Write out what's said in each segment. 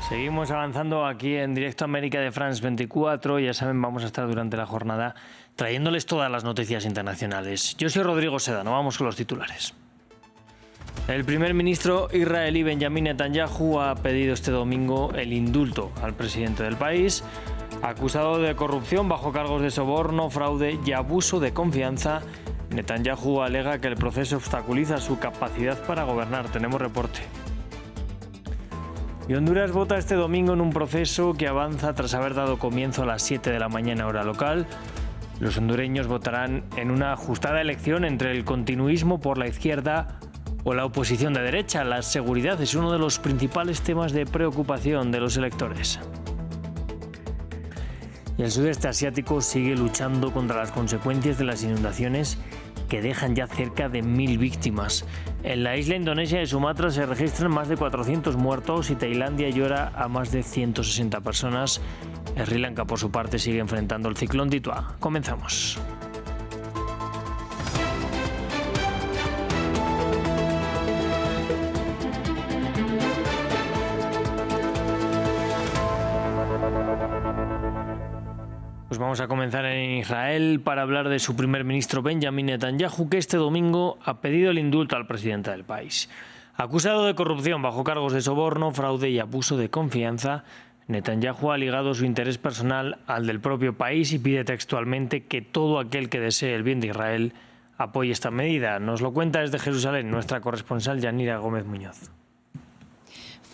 Seguimos avanzando aquí en Directo América de France 24. Ya saben, vamos a estar durante la jornada trayéndoles todas las noticias internacionales. Yo soy Rodrigo Sedano, vamos con los titulares. El primer ministro israelí Benjamin Netanyahu ha pedido este domingo el indulto al presidente del país, acusado de corrupción bajo cargos de soborno, fraude y abuso de confianza. Netanyahu alega que el proceso obstaculiza su capacidad para gobernar. Tenemos reporte. Y Honduras vota este domingo en un proceso que avanza tras haber dado comienzo a las 7 de la mañana hora local. Los hondureños votarán en una ajustada elección entre el continuismo por la izquierda o la oposición de derecha. La seguridad es uno de los principales temas de preocupación de los electores. Y el sudeste asiático sigue luchando contra las consecuencias de las inundaciones que dejan ya cerca de 1.000 víctimas. En la isla indonesia de Sumatra se registran más de 400 muertos y Tailandia llora a más de 160 personas. Sri Lanka, por su parte, sigue enfrentando el ciclón Ditua. Comenzamos. Pues vamos a comenzar en Israel para hablar de su primer ministro Benjamin Netanyahu, que este domingo ha pedido el indulto al presidente del país. Acusado de corrupción bajo cargos de soborno, fraude y abuso de confianza, Netanyahu ha ligado su interés personal al del propio país y pide textualmente que todo aquel que desee el bien de Israel apoye esta medida. Nos lo cuenta desde Jerusalén nuestra corresponsal Yanira Gómez Muñoz.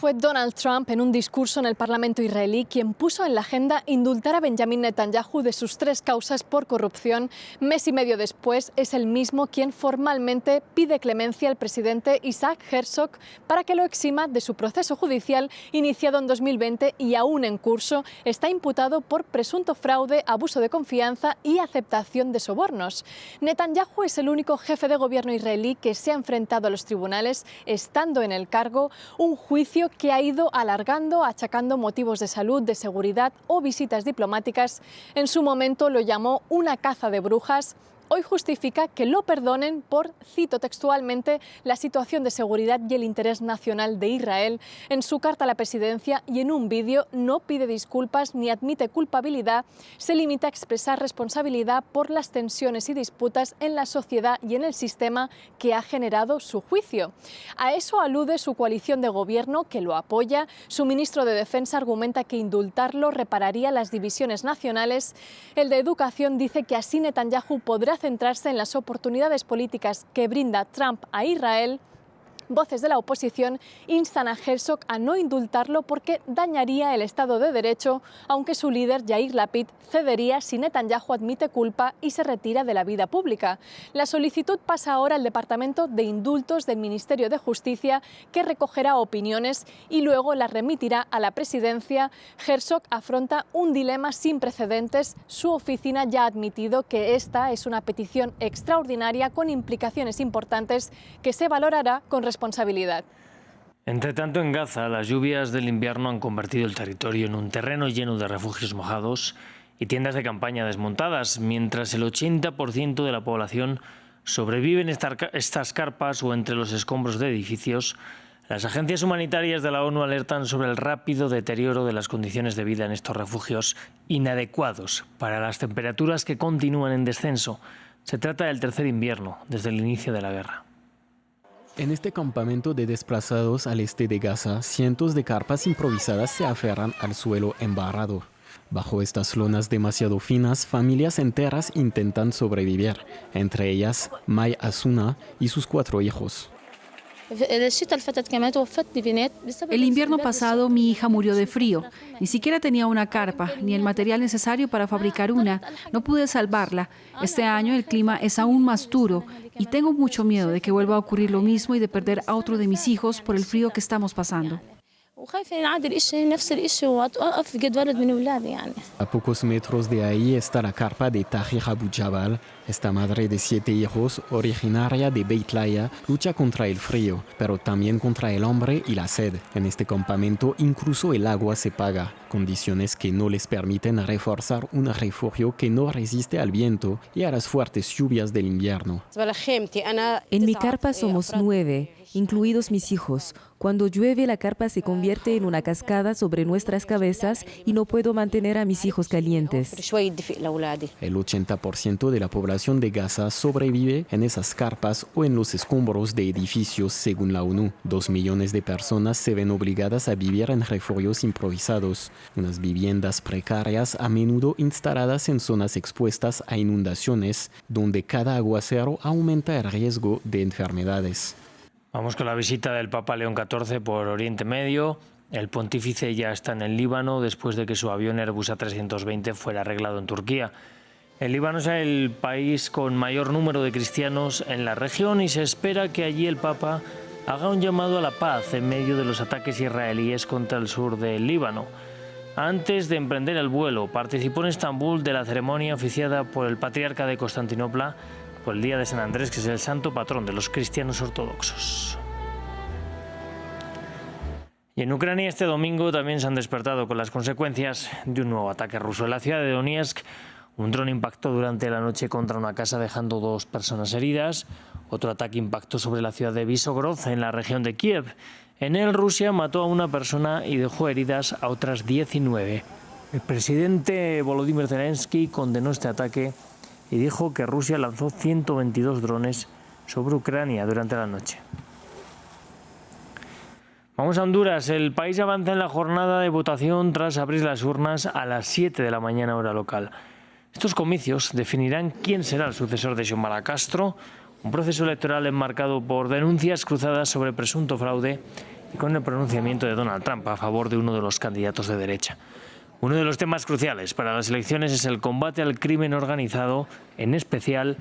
Fue Donald Trump en un discurso en el Parlamento israelí quien puso en la agenda indultar a Benjamin Netanyahu de sus 3 causas por corrupción. Mes y medio después es el mismo quien formalmente pide clemencia al presidente Isaac Herzog para que lo exima de su proceso judicial iniciado en 2020 y aún en curso. Está imputado por presunto fraude, abuso de confianza y aceptación de sobornos. Netanyahu es el único jefe de gobierno israelí que se ha enfrentado a los tribunales estando en el cargo, un juicio que ha ido alargando, achacando motivos de salud, de seguridad o visitas diplomáticas. En su momento lo llamó una caza de brujas. Hoy justifica que lo perdonen por, cito textualmente, la situación de seguridad y el interés nacional de Israel. En su carta a la presidencia y en un vídeo no pide disculpas ni admite culpabilidad, se limita a expresar responsabilidad por las tensiones y disputas en la sociedad y en el sistema que ha generado su juicio. A eso alude su coalición de gobierno que lo apoya. Su ministro de Defensa argumenta que indultarlo repararía las divisiones nacionales. El de Educación dice que así Netanyahu podrá centrarse en las oportunidades políticas que brinda Trump a Israel. Voces de la oposición instan a Herzog a no indultarlo porque dañaría el Estado de Derecho, aunque su líder, Yair Lapid, cedería si Netanyahu admite culpa y se retira de la vida pública. La solicitud pasa ahora al Departamento de Indultos del Ministerio de Justicia, que recogerá opiniones y luego las remitirá a la presidencia. Herzog afronta un dilema sin precedentes. Su oficina ya ha admitido que esta es una petición extraordinaria con implicaciones importantes que se valorará con responsabilidad. Entre tanto, en Gaza, las lluvias del invierno han convertido el territorio en un terreno lleno de refugios mojados y tiendas de campaña desmontadas, mientras el 80% de la población sobrevive en estas carpas o entre los escombros de edificios. Las agencias humanitarias de la ONU alertan sobre el rápido deterioro de las condiciones de vida en estos refugios, inadecuados para las temperaturas que continúan en descenso. Se trata del tercer invierno desde el inicio de la guerra. En este campamento de desplazados al este de Gaza, cientos de carpas improvisadas se aferran al suelo embarrado. Bajo estas lonas demasiado finas, familias enteras intentan sobrevivir, entre ellas May Asuna y sus 4 hijos. El invierno pasado mi hija murió de frío. Ni siquiera tenía una carpa, ni el material necesario para fabricar una. No pude salvarla. Este año el clima es aún más duro y tengo mucho miedo de que vuelva a ocurrir lo mismo y de perder a otro de mis hijos por el frío que estamos pasando. A pocos metros de ahí está la carpa de Tahir Abu Jabal. Esta madre de 7 hijos, originaria de Beit Lahiya, lucha contra el frío, pero también contra el hambre y la sed. En este campamento incluso el agua se paga, condiciones que no les permiten reforzar un refugio que no resiste al viento y a las fuertes lluvias del invierno. En mi carpa somos 9 incluidos mis hijos. Cuando llueve, la carpa se convierte en una cascada sobre nuestras cabezas y no puedo mantener a mis hijos calientes. El 80% de la población de Gaza sobrevive en esas carpas o en los escombros de edificios, según la ONU. 2 millones de personas se ven obligadas a vivir en refugios improvisados, unas viviendas precarias a menudo instaladas en zonas expuestas a inundaciones, donde cada aguacero aumenta el riesgo de enfermedades. Vamos con la visita del Papa León XIV por Oriente Medio. El pontífice ya está en el Líbano después de que su avión Airbus A320 fuera arreglado en Turquía. El Líbano es el país con mayor número de cristianos en la región y se espera que allí el Papa haga un llamado a la paz en medio de los ataques israelíes contra el sur del Líbano. Antes de emprender el vuelo, participó en Estambul de la ceremonia oficiada por el patriarca de Constantinopla por el Día de San Andrés, que es el santo patrón de los cristianos ortodoxos. Y en Ucrania este domingo también se han despertado con las consecuencias de un nuevo ataque ruso. En la ciudad de Donetsk, un dron impactó durante la noche contra una casa dejando 2 personas heridas. Otro ataque impactó sobre la ciudad de Visogrod, en la región de Kiev. En él, Rusia mató a una persona y dejó heridas a otras 19. El presidente Volodymyr Zelensky condenó este ataque y dijo que Rusia lanzó 122 drones sobre Ucrania durante la noche. Vamos a Honduras. El país avanza en la jornada de votación tras abrir las urnas a las 7 de la mañana hora local. Estos comicios definirán quién será el sucesor de Xiomara Castro, un proceso electoral enmarcado por denuncias cruzadas sobre presunto fraude y con el pronunciamiento de Donald Trump a favor de uno de los candidatos de derecha. Uno de los temas cruciales para las elecciones es el combate al crimen organizado, en especial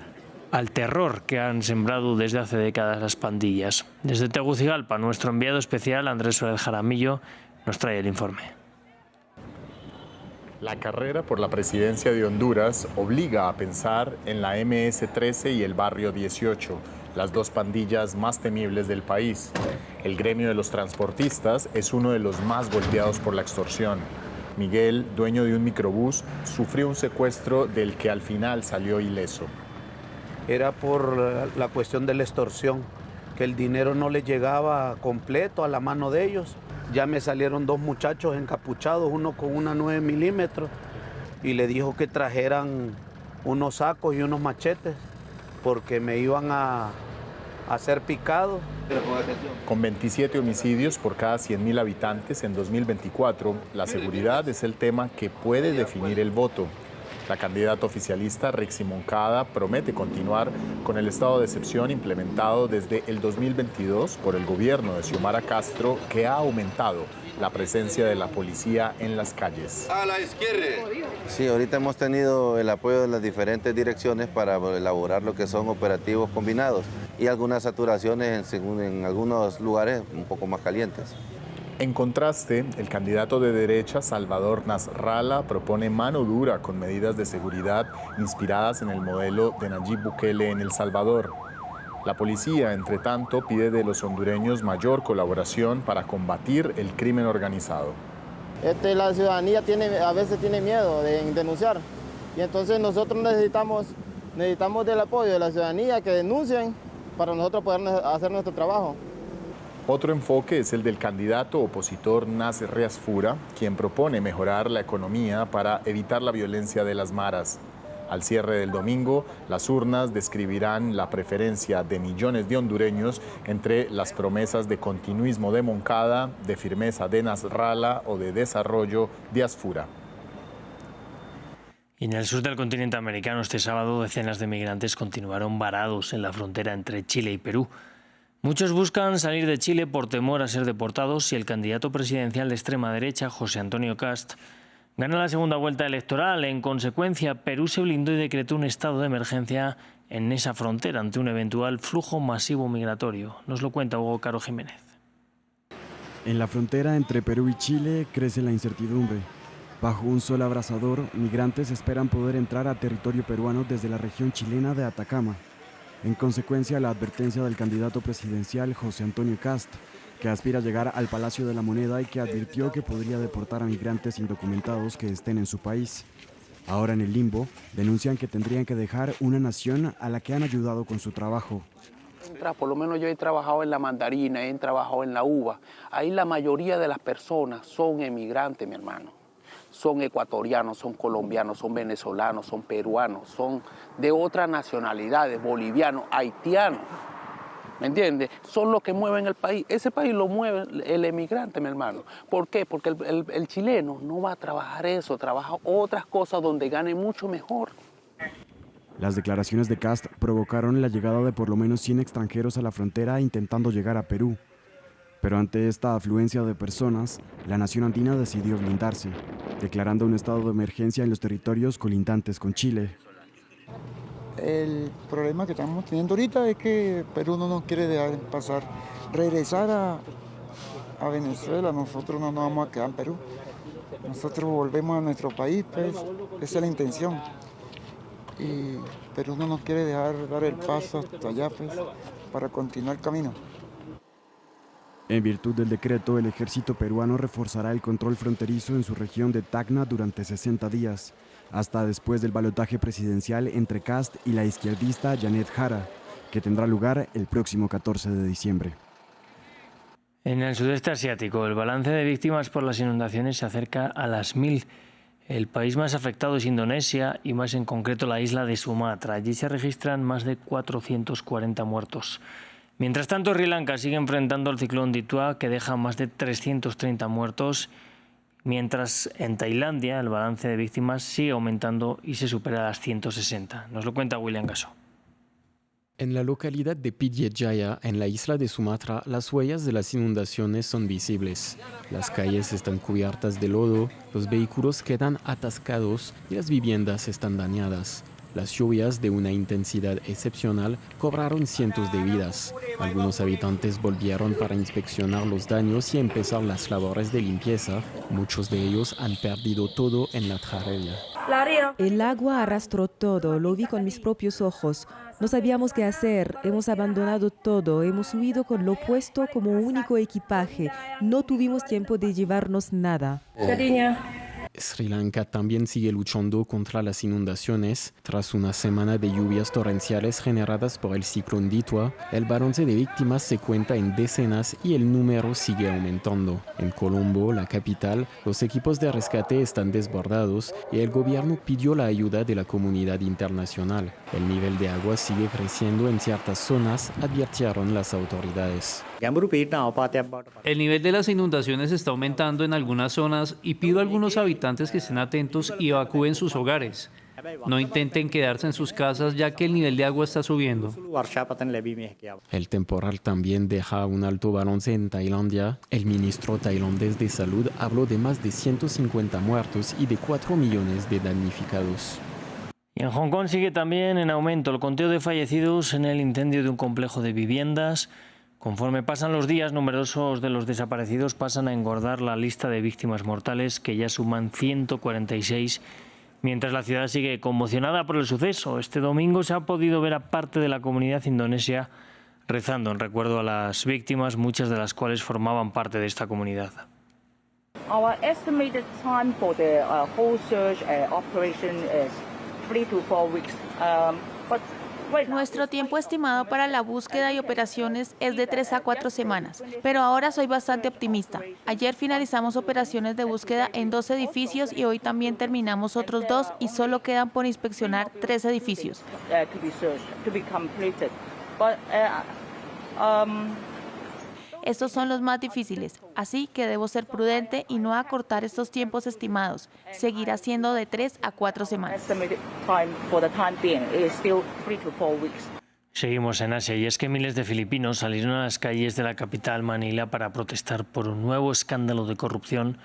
al terror que han sembrado desde hace décadas las pandillas. Desde Tegucigalpa, nuestro enviado especial, Andrés Suárez Jaramillo, nos trae el informe. La carrera por la presidencia de Honduras obliga a pensar en la MS-13 y el Barrio 18, las 2 pandillas más temibles del país. El gremio de los transportistas es uno de los más golpeados por la extorsión. Miguel, dueño de un microbús, sufrió un secuestro del que al final salió ileso. Era por la cuestión de la extorsión, que el dinero no le llegaba completo a la mano de ellos. Ya me salieron 2 muchachos encapuchados, uno con una 9 milímetros, y le dijo que trajeran unos sacos y unos machetes, porque me iban a hacer picado. Con 27 homicidios por cada 100.000 habitantes en 2024, la seguridad es el tema que puede definir el voto. La candidata oficialista Rixi Moncada promete continuar con el estado de excepción implementado desde el 2022 por el gobierno de Xiomara Castro, que ha aumentado la presencia de la policía en las calles. A la izquierda. Sí, ahorita hemos tenido el apoyo de las diferentes direcciones para elaborar lo que son operativos combinados y algunas saturaciones en algunos lugares un poco más calientes. En contraste, el candidato de derecha, Salvador Nasrallah, propone mano dura con medidas de seguridad inspiradas en el modelo de Nayib Bukele en El Salvador. La policía, entre tanto, pide de los hondureños mayor colaboración para combatir el crimen organizado. La ciudadanía a veces tiene miedo de denunciar y entonces nosotros necesitamos del apoyo de la ciudadanía que denuncien para nosotros poder hacer nuestro trabajo. Otro enfoque es el del candidato opositor Nasser Riasfura, quien propone mejorar la economía para evitar la violencia de las maras. Al cierre del domingo, las urnas describirán la preferencia de millones de hondureños entre las promesas de continuismo de Moncada, de firmeza de Nasrallah o de desarrollo de Asfura. Y en el sur del continente americano este sábado decenas de migrantes continuaron varados en la frontera entre Chile y Perú. Muchos buscan salir de Chile por temor a ser deportados y el candidato presidencial de extrema derecha, José Antonio Kast, gana la segunda vuelta electoral. En consecuencia, Perú se blindó y decretó un estado de emergencia en esa frontera ante un eventual flujo masivo migratorio. Nos lo cuenta Hugo Caro Jiménez. En la frontera entre Perú y Chile crece la incertidumbre. Bajo un sol abrasador, migrantes esperan poder entrar a territorio peruano desde la región chilena de Atacama. En consecuencia, la advertencia del candidato presidencial José Antonio Kast, que aspira a llegar al Palacio de la Moneda y que advirtió que podría deportar a migrantes indocumentados que estén en su país. Ahora en el limbo, denuncian que tendrían que dejar una nación a la que han ayudado con su trabajo. Por lo menos yo he trabajado en la mandarina, he trabajado en la uva. Ahí la mayoría de las personas son emigrantes, mi hermano. Son ecuatorianos, son colombianos, son venezolanos, son peruanos, son de otras nacionalidades, bolivianos, haitianos. ¿Me entiendes? Son los que mueven el país. Ese país lo mueve el emigrante, mi hermano. ¿Por qué? Porque el chileno no va a trabajar eso, trabaja otras cosas donde gane mucho mejor. Las declaraciones de Kast provocaron la llegada de por lo menos 100 extranjeros a la frontera intentando llegar a Perú. Pero ante esta afluencia de personas, la nación andina decidió blindarse, declarando un estado de emergencia en los territorios colindantes con Chile. El problema que estamos teniendo ahorita es que Perú no nos quiere dejar pasar, regresar a Venezuela. Nosotros no nos vamos a quedar en Perú. Nosotros volvemos a nuestro país, pues esa es la intención. Y Perú no nos quiere dejar dar el paso hasta allá, pues, para continuar el camino. En virtud del decreto, el ejército peruano reforzará el control fronterizo en su región de Tacna durante 60 días, hasta después del balotaje presidencial entre Kast y la izquierdista Janet Jara, que tendrá lugar el próximo 14 de diciembre. En el sudeste asiático, el balance de víctimas por las inundaciones se acerca a las 1000. El país más afectado es Indonesia y más en concreto la isla de Sumatra. Allí se registran más de 440 muertos. Mientras tanto, Sri Lanka sigue enfrentando al ciclón Ditua, que deja más de 330 muertos, mientras en Tailandia el balance de víctimas sigue aumentando y se supera las 160. Nos lo cuenta William Gasso. En la localidad de Pidie Jaya, en la isla de Sumatra, las huellas de las inundaciones son visibles. Las calles están cubiertas de lodo, los vehículos quedan atascados y las viviendas están dañadas. Las lluvias de una intensidad excepcional cobraron cientos de vidas. Algunos habitantes volvieron para inspeccionar los daños y empezar las labores de limpieza. Muchos de ellos han perdido todo en la tragedia. El agua arrastró todo, lo vi con mis propios ojos. No sabíamos qué hacer, hemos abandonado todo, hemos huido con lo puesto como único equipaje. No tuvimos tiempo de llevarnos nada. Sri Lanka también sigue luchando contra las inundaciones. Tras una semana de lluvias torrenciales generadas por el ciclón Ditua, el balance de víctimas se cuenta en decenas y el número sigue aumentando. En Colombo, la capital, los equipos de rescate están desbordados y el gobierno pidió la ayuda de la comunidad internacional. El nivel de agua sigue creciendo en ciertas zonas, advirtieron las autoridades. El nivel de las inundaciones está aumentando en algunas zonas y pido a algunos habitantes que estén atentos y evacúen sus hogares. No intenten quedarse en sus casas ya que el nivel de agua está subiendo. El temporal también deja un alto balance en Tailandia. El ministro tailandés de Salud habló de más de 150 muertos y de 4 millones de damnificados. Y en Hong Kong sigue también en aumento el conteo de fallecidos en el incendio de un complejo de viviendas. Conforme pasan los días, numerosos de los desaparecidos pasan a engordar la lista de víctimas mortales, que ya suman 146, mientras la ciudad sigue conmocionada por el suceso. Este domingo se ha podido ver a parte de la comunidad indonesia rezando en recuerdo a las víctimas, muchas de las cuales formaban parte de esta comunidad. Our estimated time for the whole search operation is 3 to 4 weeks. Nuestro tiempo estimado para la búsqueda y operaciones es de 3 a 4 semanas, pero ahora soy bastante optimista. Ayer finalizamos operaciones de búsqueda en 2 edificios y hoy también terminamos otros 2 y solo quedan por inspeccionar 3 edificios. Estos son los más difíciles, así que debo ser prudente y no acortar estos tiempos estimados. Seguirá siendo de 3 a 4 semanas. Seguimos en Asia y es que miles de filipinos salieron a las calles de la capital Manila para protestar por un nuevo escándalo de corrupción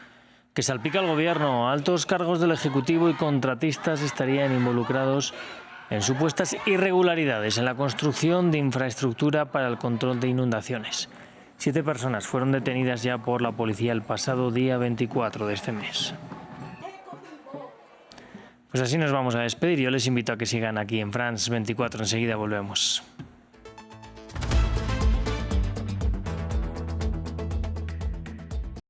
que salpica al gobierno. Altos cargos del Ejecutivo y contratistas estarían involucrados en supuestas irregularidades en la construcción de infraestructura para el control de inundaciones. 7 personas fueron detenidas ya por la policía el pasado día 24 de este mes. Pues así nos vamos a despedir. Yo les invito a que sigan aquí en France 24. Enseguida volvemos.